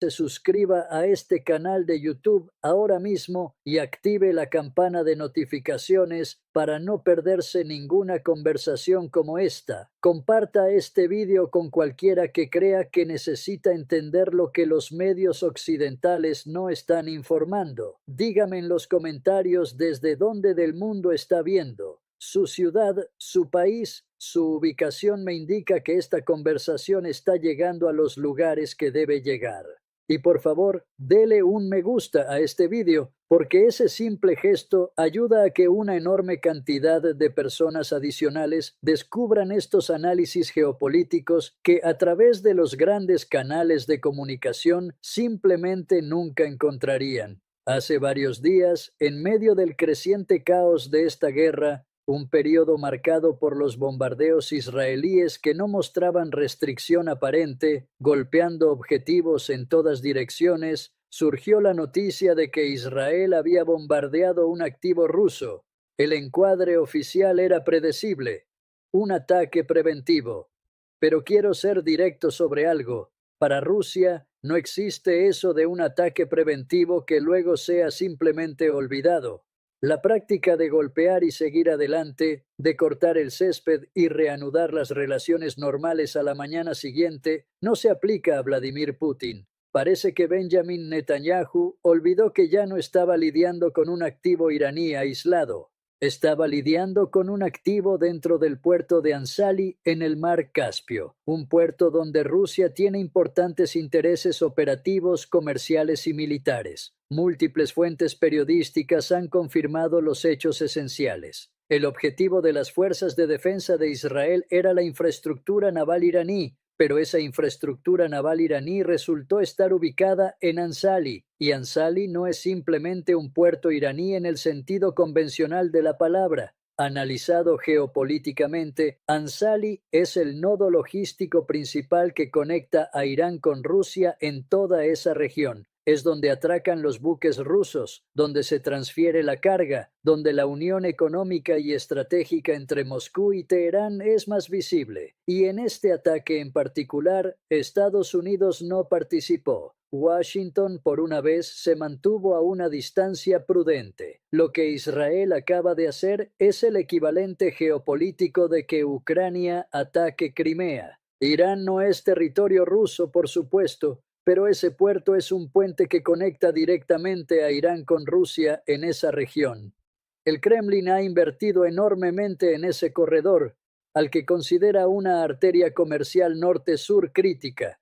se suscriba a este canal de YouTube ahora mismo y active la campana de notificaciones para no perderse ninguna conversación como esta. Comparta este vídeo con cualquiera que crea que necesita entender lo que los medios occidentales no están informando. Dígame en los comentarios desde dónde del mundo está viendo. Su ciudad, su país, su ubicación me indica que esta conversación está llegando a los lugares que debe llegar. Y por favor, dele un me gusta a este vídeo, porque ese simple gesto ayuda a que una enorme cantidad de personas adicionales descubran estos análisis geopolíticos que a través de los grandes canales de comunicación simplemente nunca encontrarían. Hace varios días, en medio del creciente caos de esta guerra, un periodo marcado por los bombardeos israelíes que no mostraban restricción aparente, golpeando objetivos en todas direcciones, surgió la noticia de que Israel había bombardeado un activo ruso. El encuadre oficial era predecible, un ataque preventivo. Pero quiero ser directo sobre algo. Para Rusia, no existe eso de un ataque preventivo que luego sea simplemente olvidado. La práctica de golpear y seguir adelante, de cortar el césped y reanudar las relaciones normales a la mañana siguiente, no se aplica a Vladimir Putin. Parece que Benjamin Netanyahu olvidó que ya no estaba lidiando con un activo iraní aislado. Estaba lidiando con un activo dentro del puerto de Ansali en el mar Caspio, un puerto donde Rusia tiene importantes intereses operativos, comerciales y militares. Múltiples fuentes periodísticas han confirmado los hechos esenciales. El objetivo de las fuerzas de defensa de Israel era la infraestructura naval iraní, pero esa infraestructura naval iraní resultó estar ubicada en Ansali, y Ansali no es simplemente un puerto iraní en el sentido convencional de la palabra. Analizado geopolíticamente, Ansali es el nodo logístico principal que conecta a Irán con Rusia en toda esa región. Es donde atracan los buques rusos, donde se transfiere la carga, donde la unión económica y estratégica entre Moscú y Teherán es más visible. Y en este ataque en particular, Estados Unidos no participó. Washington, por una vez, se mantuvo a una distancia prudente. Lo que Israel acaba de hacer es el equivalente geopolítico de que Ucrania ataque Crimea. Irán no es territorio ruso, por supuesto, pero ese puerto es un puente que conecta directamente a Irán con Rusia en esa región. El Kremlin ha invertido enormemente en ese corredor, al que considera una arteria comercial norte-sur crítica.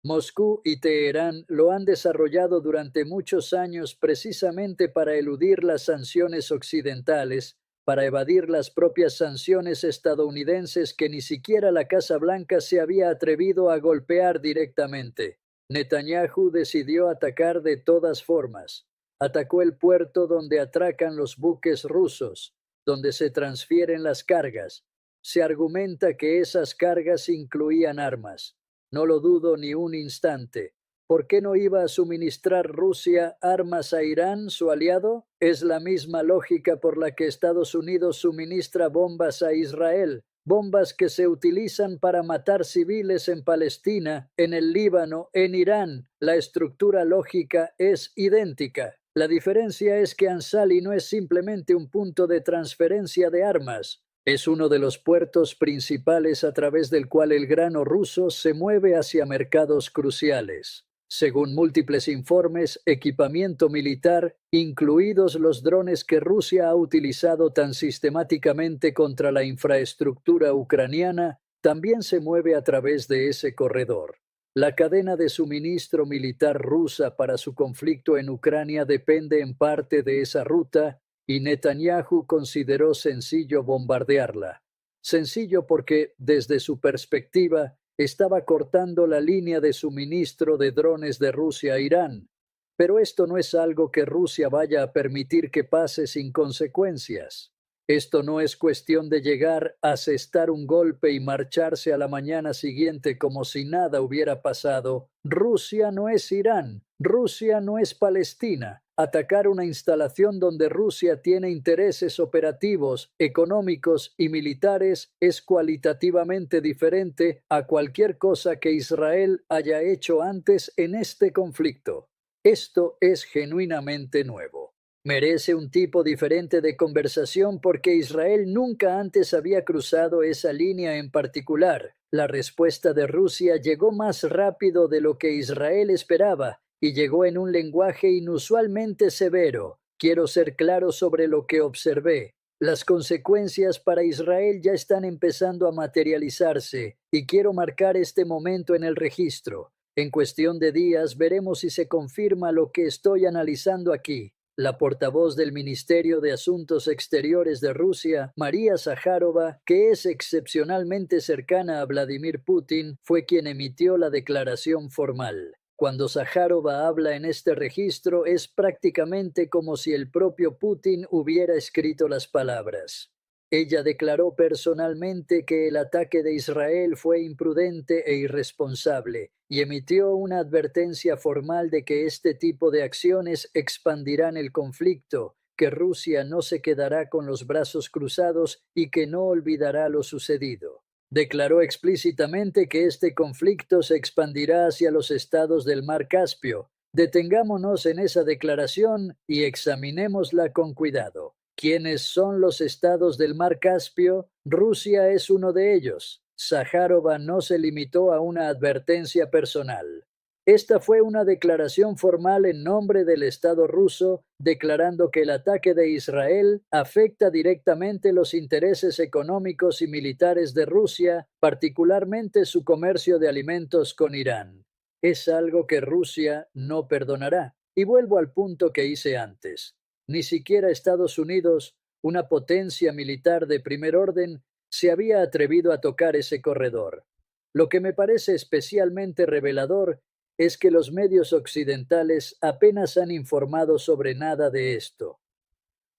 Moscú y Teherán lo han desarrollado durante muchos años precisamente para eludir las sanciones occidentales, para evadir las propias sanciones estadounidenses que ni siquiera la Casa Blanca se había atrevido a golpear directamente. Netanyahu decidió atacar de todas formas. Atacó el puerto donde atracan los buques rusos, donde se transfieren las cargas. Se argumenta que esas cargas incluían armas. No lo dudo ni un instante. ¿Por qué no iba a suministrar Rusia armas a Irán, su aliado? Es la misma lógica por la que Estados Unidos suministra bombas a Israel, bombas que se utilizan para matar civiles en Palestina, en el Líbano, en Irán. La estructura lógica es idéntica. La diferencia es que Ansali no es simplemente un punto de transferencia de armas. Es uno de los puertos principales a través del cual el grano ruso se mueve hacia mercados cruciales. Según múltiples informes, equipamiento militar, incluidos los drones que Rusia ha utilizado tan sistemáticamente contra la infraestructura ucraniana, también se mueve a través de ese corredor. La cadena de suministro militar rusa para su conflicto en Ucrania depende en parte de esa ruta, y Netanyahu consideró sencillo bombardearla. Sencillo porque, desde su perspectiva, estaba cortando la línea de suministro de drones de Rusia a Irán. Pero esto no es algo que Rusia vaya a permitir que pase sin consecuencias. Esto no es cuestión de llegar, asestar un golpe y marcharse a la mañana siguiente como si nada hubiera pasado. Rusia no es Irán, Rusia no es Palestina. Atacar una instalación donde Rusia tiene intereses operativos, económicos y militares es cualitativamente diferente a cualquier cosa que Israel haya hecho antes en este conflicto. Esto es genuinamente nuevo. Merece un tipo diferente de conversación porque Israel nunca antes había cruzado esa línea en particular. La respuesta de Rusia llegó más rápido de lo que Israel esperaba y llegó en un lenguaje inusualmente severo. Quiero ser claro sobre lo que observé. Las consecuencias para Israel ya están empezando a materializarse y quiero marcar este momento en el registro. En cuestión de días veremos si se confirma lo que estoy analizando aquí. La portavoz del Ministerio de Asuntos Exteriores de Rusia, María Zaharova, que es excepcionalmente cercana a Vladimir Putin, fue quien emitió la declaración formal. Cuando Zaharova habla en este registro es prácticamente como si el propio Putin hubiera escrito las palabras. Ella declaró personalmente que el ataque de Israel fue imprudente e irresponsable y emitió una advertencia formal de que este tipo de acciones expandirán el conflicto, que Rusia no se quedará con los brazos cruzados y que no olvidará lo sucedido. Declaró explícitamente que este conflicto se expandirá hacia los estados del Mar Caspio. Detengámonos en esa declaración y examinémosla con cuidado. ¿Quiénes son los estados del Mar Caspio? Rusia es uno de ellos. Zaharova no se limitó a una advertencia personal. Esta fue una declaración formal en nombre del Estado ruso, declarando que el ataque de Israel afecta directamente los intereses económicos y militares de Rusia, particularmente su comercio de alimentos con Irán. Es algo que Rusia no perdonará. Y vuelvo al punto que hice antes. Ni siquiera Estados Unidos, una potencia militar de primer orden, se había atrevido a tocar ese corredor. Lo que me parece especialmente revelador es que los medios occidentales apenas han informado sobre nada de esto.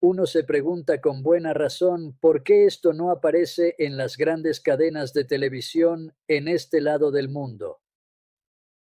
Uno se pregunta con buena razón por qué esto no aparece en las grandes cadenas de televisión en este lado del mundo.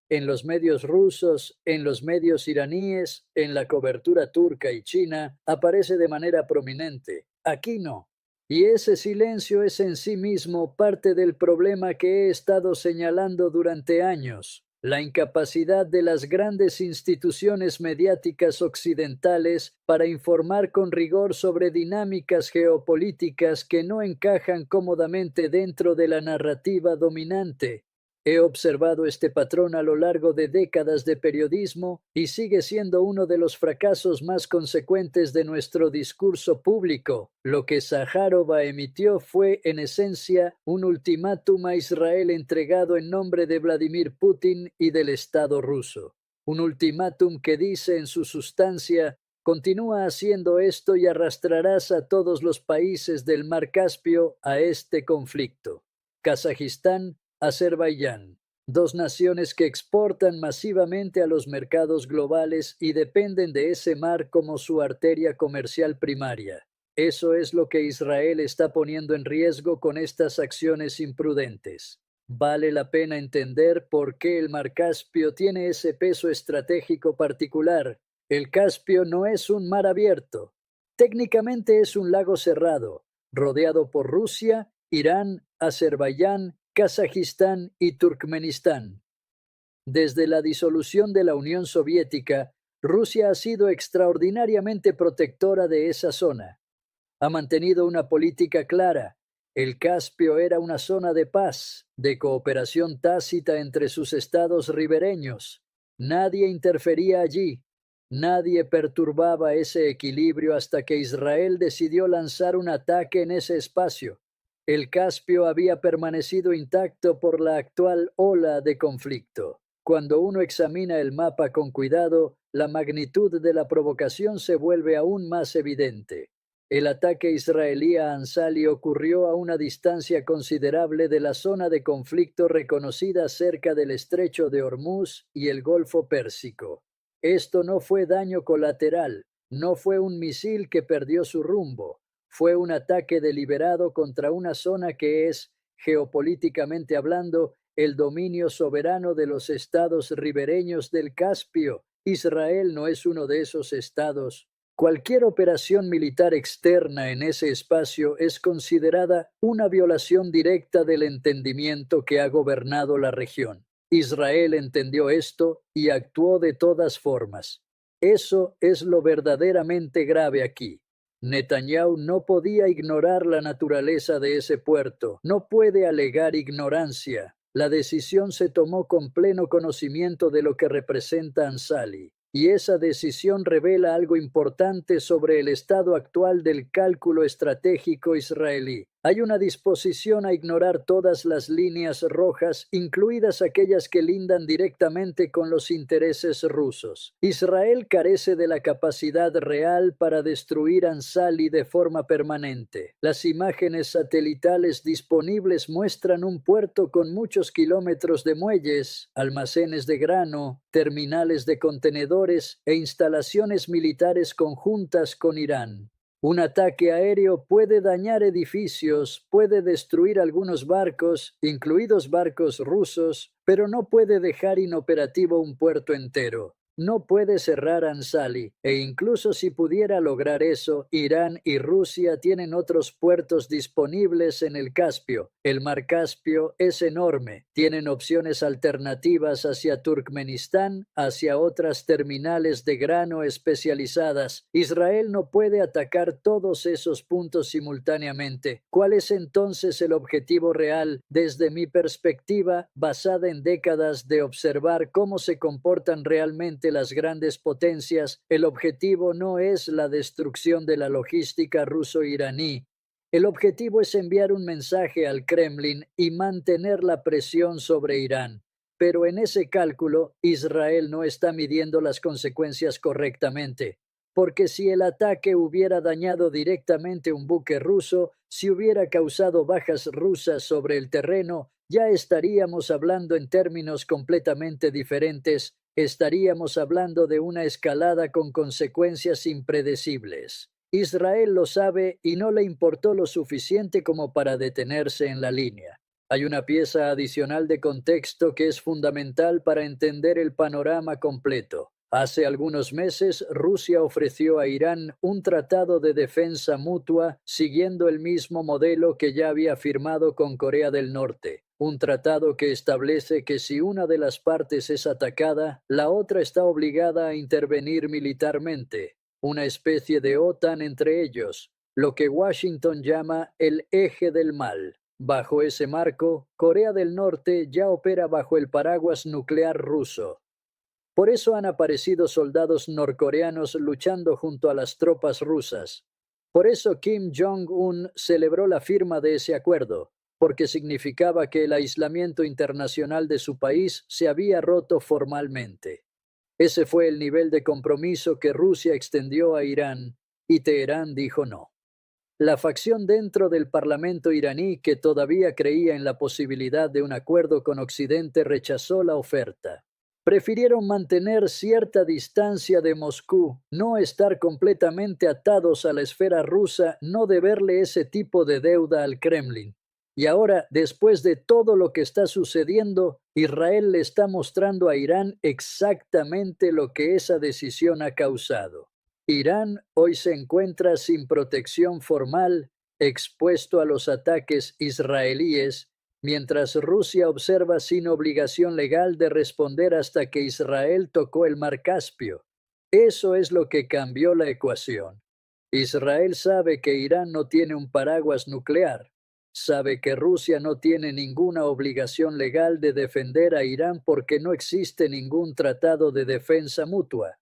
En los medios rusos, en los medios iraníes, en la cobertura turca y china, aparece de manera prominente. Aquí no. Y ese silencio es en sí mismo parte del problema que he estado señalando durante años. La incapacidad de las grandes instituciones mediáticas occidentales para informar con rigor sobre dinámicas geopolíticas que no encajan cómodamente dentro de la narrativa dominante. He observado este patrón a lo largo de décadas de periodismo y sigue siendo uno de los fracasos más consecuentes de nuestro discurso público. Lo que Zaharova emitió fue, en esencia, un ultimátum a Israel entregado en nombre de Vladimir Putin y del Estado ruso. Un ultimátum que dice en su sustancia: continúa haciendo esto y arrastrarás a todos los países del Mar Caspio a este conflicto. Kazajistán, Azerbaiyán, dos naciones que exportan masivamente a los mercados globales y dependen de ese mar como su arteria comercial primaria. Eso es lo que Israel está poniendo en riesgo con estas acciones imprudentes. Vale la pena entender por qué el mar Caspio tiene ese peso estratégico particular. El Caspio no es un mar abierto. Técnicamente es un lago cerrado, rodeado por Rusia, Irán, Azerbaiyán, Kazajistán y Turkmenistán. Desde la disolución de la Unión Soviética, Rusia ha sido extraordinariamente protectora de esa zona. Ha mantenido una política clara. El Caspio era una zona de paz, de cooperación tácita entre sus estados ribereños. Nadie interfería allí. Nadie perturbaba ese equilibrio hasta que Israel decidió lanzar un ataque en ese espacio. El Caspio había permanecido intacto por la actual ola de conflicto. Cuando uno examina el mapa con cuidado, la magnitud de la provocación se vuelve aún más evidente. El ataque israelí a Ansali ocurrió a una distancia considerable de la zona de conflicto reconocida cerca del estrecho de Hormuz y el Golfo Pérsico. Esto no fue daño colateral, no fue un misil que perdió su rumbo, fue un ataque deliberado contra una zona que es, geopolíticamente hablando, el dominio soberano de los estados ribereños del Caspio, Israel no es uno de esos estados. Cualquier operación militar externa en ese espacio es considerada una violación directa del entendimiento que ha gobernado la región. Israel entendió esto y actuó de todas formas. Eso es lo verdaderamente grave aquí. Netanyahu no podía ignorar la naturaleza de ese puerto, no puede alegar ignorancia. La decisión se tomó con pleno conocimiento de lo que representa Ansali. Y esa decisión revela algo importante sobre el estado actual del cálculo estratégico israelí. Hay una disposición a ignorar todas las líneas rojas, incluidas aquellas que lindan directamente con los intereses rusos. Israel carece de la capacidad real para destruir Ansali de forma permanente. Las imágenes satelitales disponibles muestran un puerto con muchos kilómetros de muelles, almacenes de grano, terminales de contenedores e instalaciones militares conjuntas con Irán. Un ataque aéreo puede dañar edificios, puede destruir algunos barcos, incluidos barcos rusos, pero no puede dejar inoperativo un puerto entero. No puede cerrar Ansali, e incluso si pudiera lograr eso, Irán y Rusia tienen otros puertos disponibles en el Caspio. El mar Caspio es enorme. Tienen opciones alternativas hacia Turkmenistán, hacia otras terminales de grano especializadas. Israel no puede atacar todos esos puntos simultáneamente. ¿Cuál es entonces el objetivo real? Desde mi perspectiva, basada en décadas de observar cómo se comportan realmente las grandes potencias, el objetivo no es la destrucción de la logística ruso-iraní. El objetivo es enviar un mensaje al Kremlin y mantener la presión sobre Irán. Pero en ese cálculo, Israel no está midiendo las consecuencias correctamente. Porque si el ataque hubiera dañado directamente un buque ruso, si hubiera causado bajas rusas sobre el terreno, ya estaríamos hablando en términos completamente diferentes. Estaríamos hablando de una escalada con consecuencias impredecibles. Israel lo sabe y no le importó lo suficiente como para detenerse en la línea. Hay una pieza adicional de contexto que es fundamental para entender el panorama completo. Hace algunos meses, Rusia ofreció a Irán un tratado de defensa mutua siguiendo el mismo modelo que ya había firmado con Corea del Norte. Un tratado que establece que si una de las partes es atacada, la otra está obligada a intervenir militarmente. Una especie de OTAN entre ellos, lo que Washington llama el eje del mal. Bajo ese marco, Corea del Norte ya opera bajo el paraguas nuclear ruso. Por eso han aparecido soldados norcoreanos luchando junto a las tropas rusas. Por eso Kim Jong-un celebró la firma de ese acuerdo, porque significaba que el aislamiento internacional de su país se había roto formalmente. Ese fue el nivel de compromiso que Rusia extendió a Irán, y Teherán dijo no. La facción dentro del parlamento iraní que todavía creía en la posibilidad de un acuerdo con Occidente rechazó la oferta. Prefirieron mantener cierta distancia de Moscú, no estar completamente atados a la esfera rusa, no deberle ese tipo de deuda al Kremlin. Y ahora, después de todo lo que está sucediendo, Israel le está mostrando a Irán exactamente lo que esa decisión ha causado. Irán hoy se encuentra sin protección formal, expuesto a los ataques israelíes, mientras Rusia observa sin obligación legal de responder hasta que Israel tocó el mar Caspio. Eso es lo que cambió la ecuación. Israel sabe que Irán no tiene un paraguas nuclear, sabe que Rusia no tiene ninguna obligación legal de defender a Irán porque no existe ningún tratado de defensa mutua.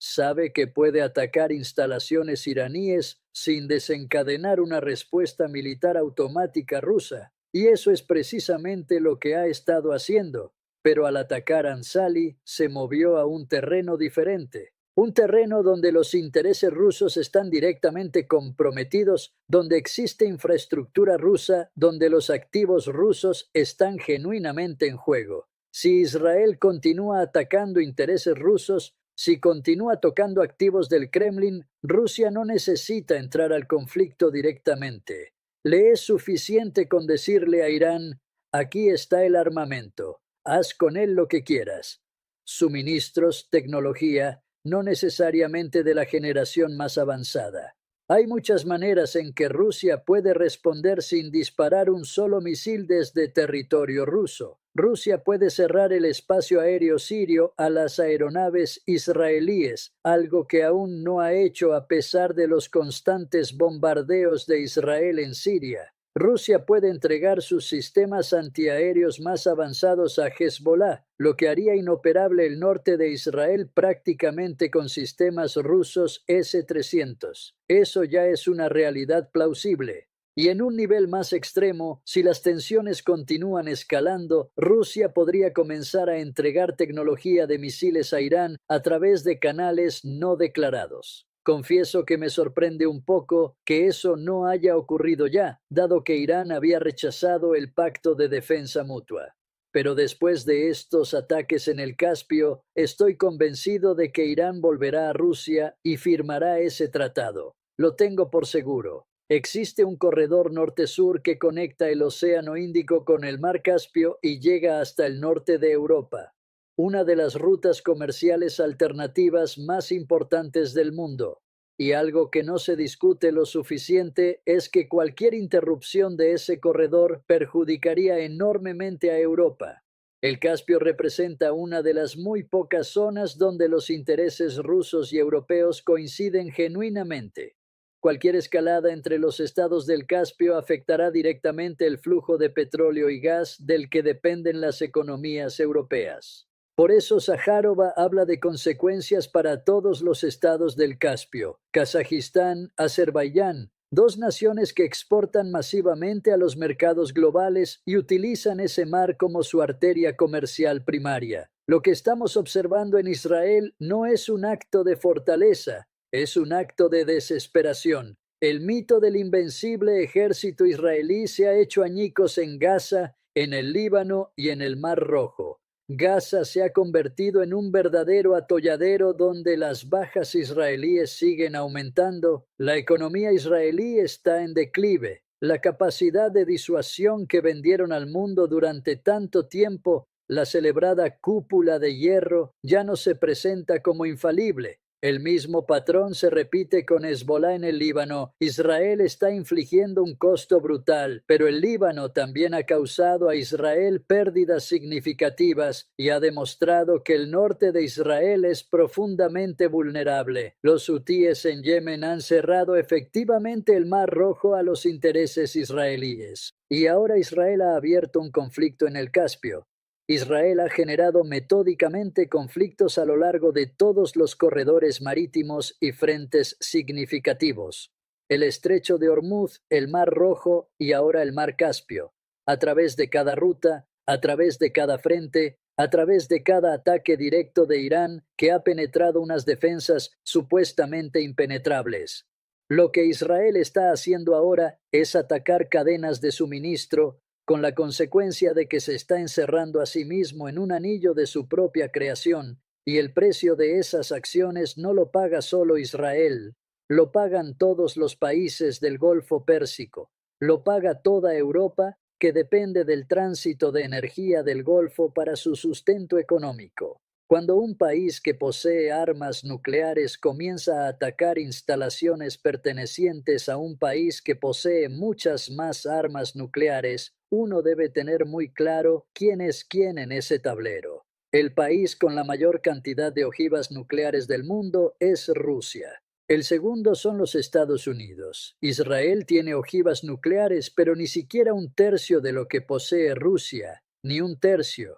Sabe que puede atacar instalaciones iraníes sin desencadenar una respuesta militar automática rusa. Y eso es precisamente lo que ha estado haciendo, pero al atacar Ansali se movió a un terreno diferente, un terreno donde los intereses rusos están directamente comprometidos, donde existe infraestructura rusa, donde los activos rusos están genuinamente en juego. Si Israel continúa atacando intereses rusos, si continúa tocando activos del Kremlin, Rusia no necesita entrar al conflicto directamente. Le es suficiente con decirle a Irán, aquí está el armamento, haz con él lo que quieras. suministros, tecnología, no necesariamente de la generación más avanzada. Hay muchas maneras en que Rusia puede responder sin disparar un solo misil desde territorio ruso. Rusia puede cerrar el espacio aéreo sirio a las aeronaves israelíes, algo que aún no ha hecho a pesar de los constantes bombardeos de Israel en Siria. Rusia puede entregar sus sistemas antiaéreos más avanzados a Hezbollah, lo que haría inoperable el norte de Israel prácticamente con sistemas rusos S-300. Eso ya es una realidad plausible. Y en un nivel más extremo, si las tensiones continúan escalando, Rusia podría comenzar a entregar tecnología de misiles a Irán a través de canales no declarados. Confieso que me sorprende un poco que eso no haya ocurrido ya, dado que Irán había rechazado el pacto de defensa mutua. Pero después de estos ataques en el Caspio, estoy convencido de que Irán volverá a Rusia y firmará ese tratado. Lo tengo por seguro. Existe un corredor norte-sur que conecta el Océano Índico con el Mar Caspio y llega hasta el norte de Europa, una de las rutas comerciales alternativas más importantes del mundo. Y algo que no se discute lo suficiente es que cualquier interrupción de ese corredor perjudicaría enormemente a Europa. El Caspio representa una de las muy pocas zonas donde los intereses rusos y europeos coinciden genuinamente. Cualquier escalada entre los estados del Caspio afectará directamente el flujo de petróleo y gas del que dependen las economías europeas. Por eso Sájarova habla de consecuencias para todos los estados del Caspio, Kazajistán, Azerbaiyán, dos naciones que exportan masivamente a los mercados globales y utilizan ese mar como su arteria comercial primaria. Lo que estamos observando en Israel no es un acto de fortaleza, es un acto de desesperación. El mito del invencible ejército israelí se ha hecho añicos en Gaza, en el Líbano y en el Mar Rojo. Gaza se ha convertido en un verdadero atolladero donde las bajas israelíes siguen aumentando. La economía israelí está en declive. La capacidad de disuasión que vendieron al mundo durante tanto tiempo, la celebrada cúpula de hierro, ya no se presenta como infalible. El mismo patrón se repite con Hezbollah en el Líbano. Israel está infligiendo un costo brutal, pero el Líbano también ha causado a Israel pérdidas significativas y ha demostrado que el norte de Israel es profundamente vulnerable. Los hutíes en Yemen han cerrado efectivamente el Mar Rojo a los intereses israelíes. Y ahora Israel ha abierto un conflicto en el Caspio. Israel ha generado metódicamente conflictos a lo largo de todos los corredores marítimos y frentes significativos: el estrecho de Hormuz, el Mar Rojo y ahora el Mar Caspio. A través de cada ruta, a través de cada frente, a través de cada ataque directo de Irán que ha penetrado unas defensas supuestamente impenetrables. Lo que Israel está haciendo ahora es atacar cadenas de suministro, con la consecuencia de que se está encerrando a sí mismo en un anillo de su propia creación, y el precio de esas acciones no lo paga solo Israel, lo pagan todos los países del Golfo Pérsico, lo paga toda Europa, que depende del tránsito de energía del Golfo para su sustento económico. Cuando un país que posee armas nucleares comienza a atacar instalaciones pertenecientes a un país que posee muchas más armas nucleares, uno debe tener muy claro quién es quién en ese tablero. El país con la mayor cantidad de ojivas nucleares del mundo es Rusia. El segundo son los Estados Unidos. Israel tiene ojivas nucleares, pero ni siquiera un tercio de lo que posee Rusia, ni un tercio.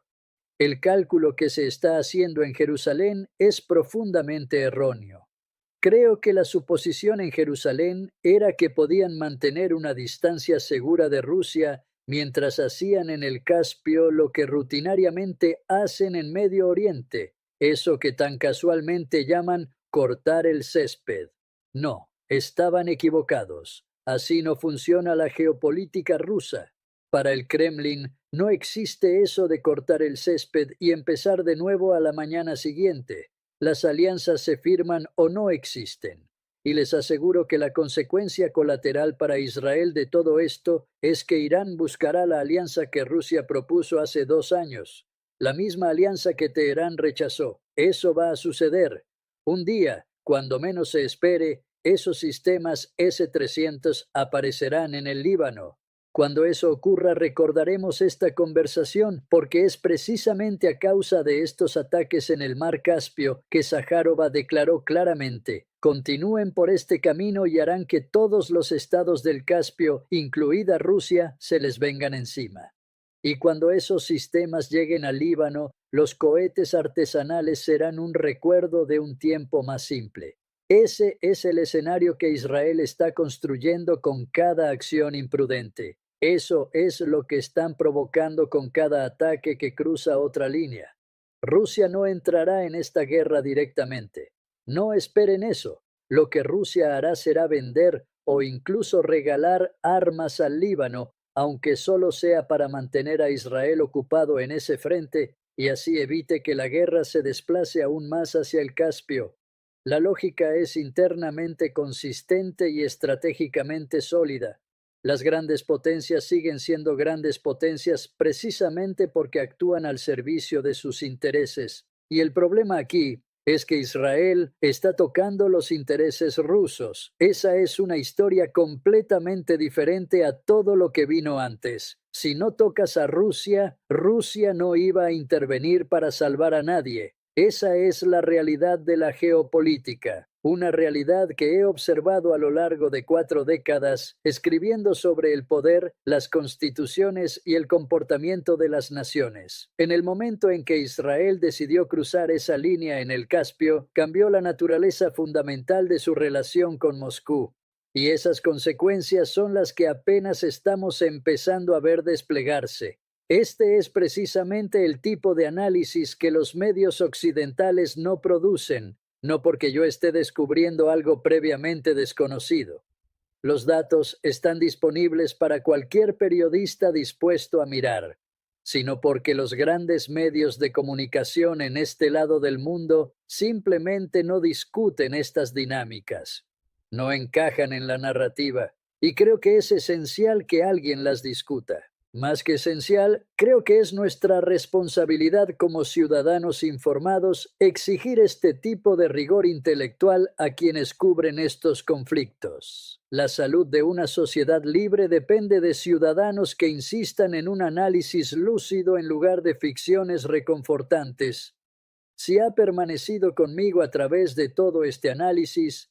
El cálculo que se está haciendo en Jerusalén es profundamente erróneo. Creo que la suposición en Jerusalén era que podían mantener una distancia segura de Rusia mientras hacían en el Caspio lo que rutinariamente hacen en Medio Oriente, eso que tan casualmente llaman cortar el césped. No, estaban equivocados. Así no funciona la geopolítica rusa. Para el Kremlin no existe eso de cortar el césped y empezar de nuevo a la mañana siguiente. Las alianzas se firman o no existen. Y les aseguro que la consecuencia colateral para Israel de todo esto es que Irán buscará la alianza que Rusia propuso hace 2 años. la misma alianza que Teherán rechazó. Eso va a suceder. Un día, cuando menos se espere, esos sistemas S-300 aparecerán en el Líbano. Cuando eso ocurra, recordaremos esta conversación porque es precisamente a causa de estos ataques en el mar Caspio que Sajárova declaró claramente: continúen por este camino y harán que todos los estados del Caspio, incluida Rusia, se les vengan encima. Y cuando esos sistemas lleguen al Líbano, los cohetes artesanales serán un recuerdo de un tiempo más simple. Ese es el escenario que Israel está construyendo con cada acción imprudente. Eso es lo que están provocando con cada ataque que cruza otra línea. Rusia no entrará en esta guerra directamente. No esperen eso. Lo que Rusia hará será vender o incluso regalar armas al Líbano, aunque solo sea para mantener a Israel ocupado en ese frente y así evite que la guerra se desplace aún más hacia el Caspio. La lógica es internamente consistente y estratégicamente sólida. Las grandes potencias siguen siendo grandes potencias precisamente porque actúan al servicio de sus intereses. Y el problema aquí es que Israel está tocando los intereses rusos. Esa es una historia completamente diferente a todo lo que vino antes. Si no tocas a Rusia, Rusia no iba a intervenir para salvar a nadie. Esa es la realidad de la geopolítica, una realidad que he observado a lo largo de 4 décadas, escribiendo sobre el poder, las constituciones y el comportamiento de las naciones. En el momento en que Israel decidió cruzar esa línea en el Caspio, cambió la naturaleza fundamental de su relación con Moscú. Y esas consecuencias son las que apenas estamos empezando a ver desplegarse. Este es precisamente el tipo de análisis que los medios occidentales no producen, no porque yo esté descubriendo algo previamente desconocido. Los datos están disponibles para cualquier periodista dispuesto a mirar, sino porque los grandes medios de comunicación en este lado del mundo simplemente no discuten estas dinámicas. No encajan en la narrativa, y creo que es esencial que alguien las discuta. Más que esencial, creo que es nuestra responsabilidad como ciudadanos informados exigir este tipo de rigor intelectual a quienes cubren estos conflictos. La salud de una sociedad libre depende de ciudadanos que insistan en un análisis lúcido en lugar de ficciones reconfortantes. Si ha permanecido conmigo a través de todo este análisis,